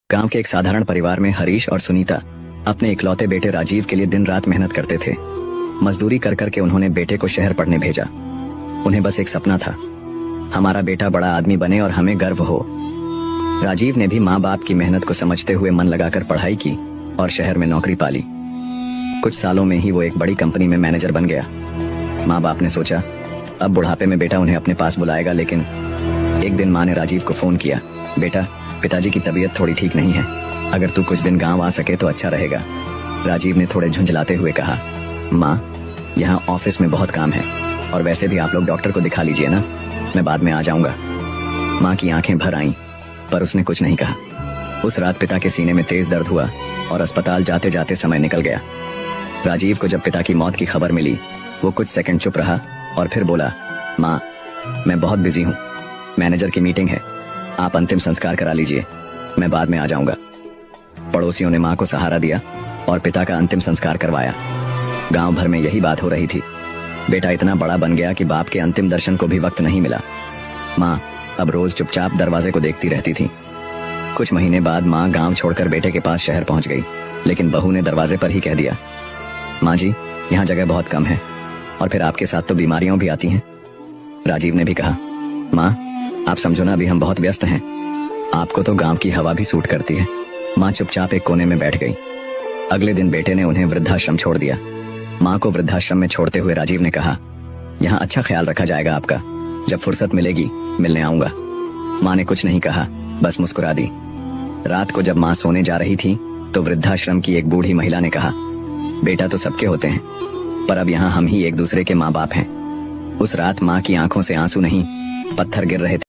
गांव के एक साधारण परिवार में हरीश और सुनीता अपने इकलौते बेटे राजीव के लिए दिन रात मेहनत करते थे। मजदूरी कर करके उन्होंने बेटे को शहर पढ़ने भेजा। उन्हें बस एक सपना था, हमारा बेटा बड़ा आदमी बने और हमें गर्व हो। राजीव ने भी माँ बाप की मेहनत को समझते हुए मन लगाकर पढ़ाई की और शहर में नौकरी पाली। कुछ सालों में ही वो एक बड़ी कंपनी में मैनेजर बन गया। माँ बाप ने सोचा अब बुढ़ापे में बेटा उन्हें अपने पास बुलाएगा, लेकिन एक दिन माँ ने राजीव को फोन किया, बेटा पिताजी की तबीयत थोड़ी ठीक नहीं है, अगर तू कुछ दिन गांव आ सके तो अच्छा रहेगा। राजीव ने थोड़े झुंझलाते हुए कहा, माँ यहाँ ऑफिस में बहुत काम है और वैसे भी आप लोग डॉक्टर को दिखा लीजिए ना, मैं बाद में आ जाऊंगा। माँ की आंखें भर आईं, पर उसने कुछ नहीं कहा। उस रात पिता के सीने में तेज दर्द हुआ और अस्पताल जाते जाते समय निकल गया। राजीव को जब पिता की मौत की खबर मिली, वो कुछ सेकंड चुप रहा और फिर बोला, माँ मैं बहुत बिजी हूँ, मैनेजर की मीटिंग है, आप अंतिम संस्कार करा लीजिए, मैं बाद में आ जाऊंगा। पड़ोसियों ने माँ को सहारा दिया और पिता का अंतिम संस्कार करवाया। गांव भर में यही बात हो रही थी, बेटा इतना बड़ा बन गया कि बाप के अंतिम दर्शन को भी वक्त नहीं मिला। माँ अब रोज चुपचाप दरवाजे को देखती रहती थी। कुछ महीने बाद माँ गांव छोड़कर बेटे के पास शहर पहुंच गई, लेकिन बहू ने दरवाजे पर ही कह दिया, माँ जी यहाँ जगह बहुत कम है और फिर आपके साथ तो बीमारियां भी आती हैं। राजीव ने भी कहा, माँ आप समझो ना, अभी हम बहुत व्यस्त हैं, आपको तो गांव की हवा भी सूट करती है। माँ चुपचाप एक कोने में बैठ गई। अगले दिन बेटे ने उन्हें वृद्धाश्रम छोड़ दिया। माँ को वृद्धाश्रम में छोड़ते हुए राजीव ने कहा, यहाँ अच्छा ख्याल रखा जाएगा आपका, जब फुर्सत मिलेगी मिलने आऊंगा। माँ ने कुछ नहीं कहा, बस मुस्कुरा दी। रात को जब माँ सोने जा रही थी तो वृद्धाश्रम की एक बूढ़ी महिला ने कहा, बेटा तो सबके होते हैं, पर अब यहाँ हम ही एक दूसरे के माँ बाप हैं। उस रात माँ की आंखों से आंसू नहीं, पत्थर गिर रहे थे।